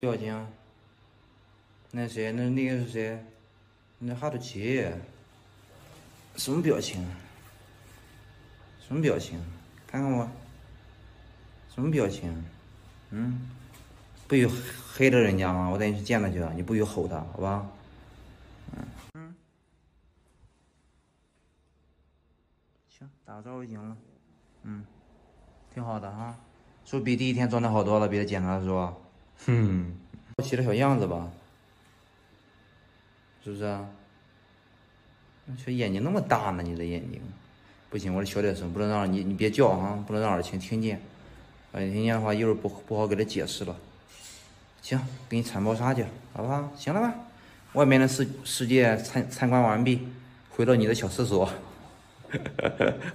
表情，那谁，那个是谁？那哈士奇，什么表情？什么表情？看看我，什么表情？不许黑着人家吗？我带你去见他去，你不许吼他，好吧？行，打个招呼就行了。挺好的哈，是不是比第一天状态好多了？比他检查的时候，好奇的小样子吧？是不是啊？这眼睛那么大呢，你的眼睛，不行，我得小点声，不能让你别叫啊，不能让耳晴听见，你听见的话，一会儿不好给他解释了。行，给你铲包沙去，好不好？行了吧？外面的世界参观完毕，回到你的小厕所，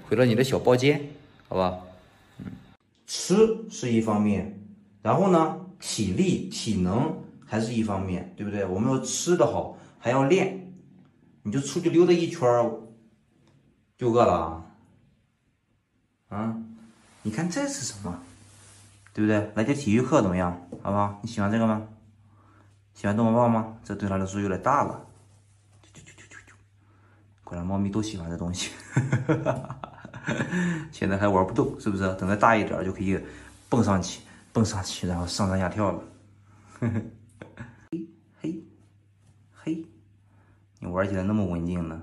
回到你的小包间，好吧？吃是一方面，然后呢，体力体能还是一方面，对不对？我们要吃得好，还要练，你就出去溜达一圈就饿了啊？你看这是什么？对不对？来节体育课怎么样？好不好？你喜欢这个吗？喜欢逗猫棒吗？这对他来说有点大了。果然猫咪都喜欢这东西。现在还玩不动，是不是？等它大一点就可以蹦上去，然后上蹿下跳了。嘿，你玩起来那么文静呢？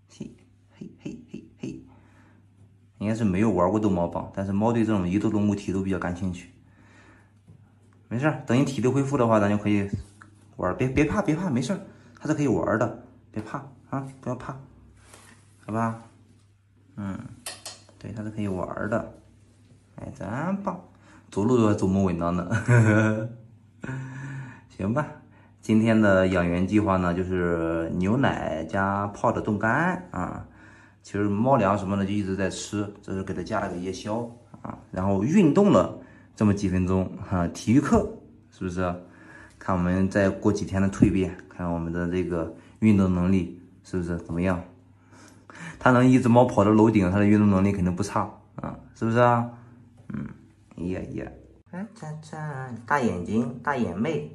嘿，应该是没有玩过逗猫棒，但是猫对这种移动动物体都比较感兴趣。没事，等你体力恢复的话，咱就可以玩。别怕，没事，它是可以玩的，别怕啊，不要怕，好吧？对，它是可以玩的。哎，真棒，走路都还走不稳当呢。行吧，今天的养元计划呢，就是牛奶加泡的冻干啊。其实猫粮什么的就一直在吃，这是给它加了个夜宵啊。然后运动了这么几分钟哈，体育课是不是？看我们再过几天的蜕变，看我们的这个运动能力是不是怎么样？它能一只猫跑到楼顶，它的运动能力肯定不差啊，是不是啊？耶，大眼睛，大眼妹，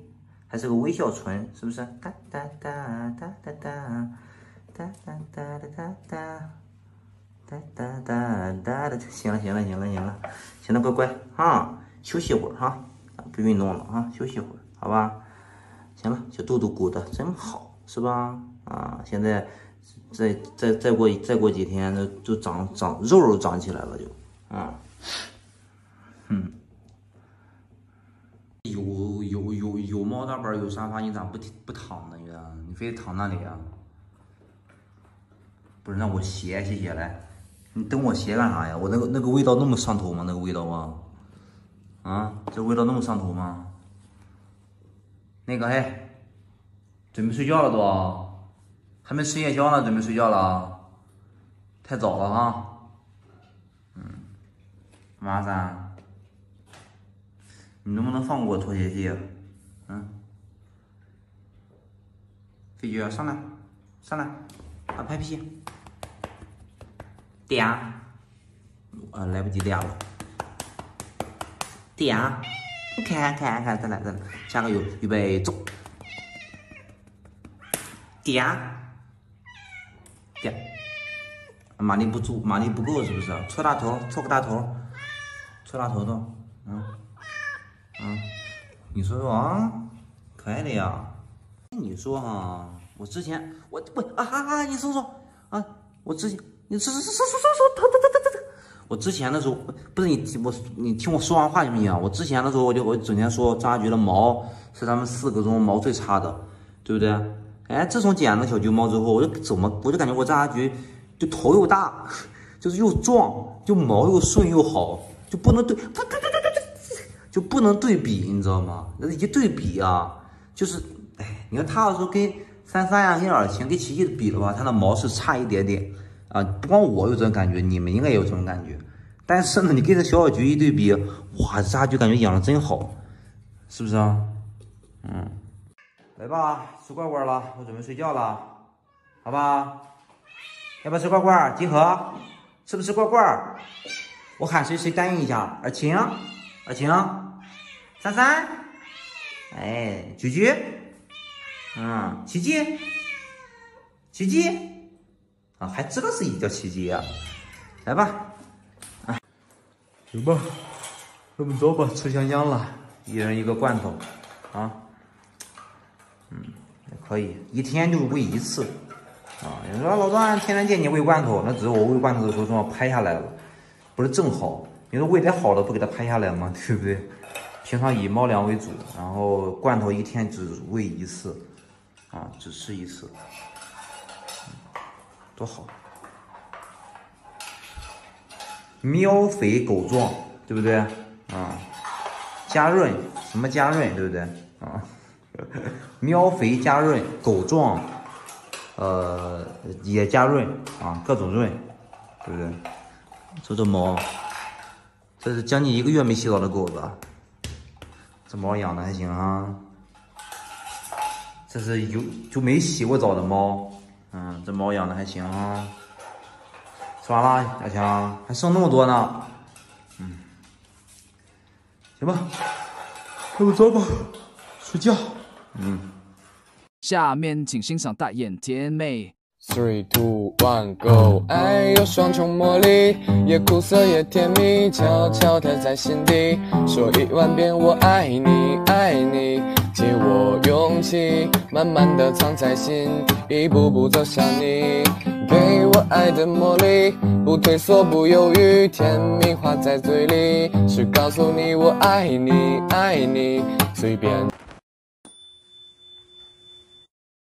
还是个微笑唇，是不是？哒哒哒哒哒哒哒哒哒哒哒哒，行了，乖乖啊，休息会儿哈，不运动了啊，休息会儿，好吧？行了，小肚肚鼓的真好，是吧？啊，现在再过几天，就长肉长起来了就，有猫大板有沙发，你咋不躺那个？你非得躺那里啊？不是，让我歇来。你等我歇干啥呀？我那个味道那么上头吗？那个味道吗？啊，这味道那么上头吗？那个嘿，准备睡觉了都，还没吃夜宵呢，准备睡觉了，太早了哈。马三，你能不能放过我拖鞋系？飞机上来，拍屁，点来不及点了，点，看，再来，下个油，预备走，点，马力不足，马力不够是不是？搓个大头，头，你说说啊，可爱的呀。你说哈，我之前你说啊，我之前你说，疼。我之前的时候不是你听我说完话行不行啊？我之前的时候我整天说张家菊的毛是咱们4个中毛最差的，对不对？哎，自从捡了小橘猫之后，我就感觉我张家菊就头又大，就是又壮，就毛又顺又好，就不能就不能对比，你知道吗？那一对比啊，就是哎，你看他要说跟33呀、跟尔晴、跟琪琪比的话，它的毛是差一点点啊。不光我有这种感觉，你们应该也有这种感觉。但是呢，你跟这小橘一对比，哇，张家菊感觉养的真好，是不是啊？来吧，吃罐罐了，我准备睡觉了，好吧？要不要吃罐罐？集合，吃不吃罐罐？我喊谁答应一下。尔晴，33，哎，菊菊，奇迹，奇迹，啊，还知道自己叫奇迹啊？来吧，行吧，那么走吧，吃香香了，一人一个罐头，啊，也可以，一天就喂一次，啊，有人说老段天天见你喂罐头，那只是我喂罐头的时候正好拍下来了，不是正好，你说喂点好的不给它拍下来吗？对不对？平常以猫粮为主，然后罐头一天只喂一次，啊，只吃一次，多好！喵肥狗壮，对不对？啊，加润什么加润，对不对？啊，喵肥加润，狗壮，也加润啊，各种润，对不对？这猫，这是将近1个月没洗澡的狗子。这猫养的还行啊，这是就没洗过澡的猫，这猫养的还行啊。吃完了，小强还剩那么多呢，行吧，那么走吧，睡觉，下面请欣赏大眼甜妹。3、2、1 Go！ 爱有双重魔力，也苦涩也甜蜜，悄悄贴在心底，说1万遍我爱你，爱你。借我勇气，慢慢的藏在心，一步步走向你，给我爱的魔力，不退缩不犹豫，甜蜜话在嘴里，是告诉你我爱你，爱你，随便。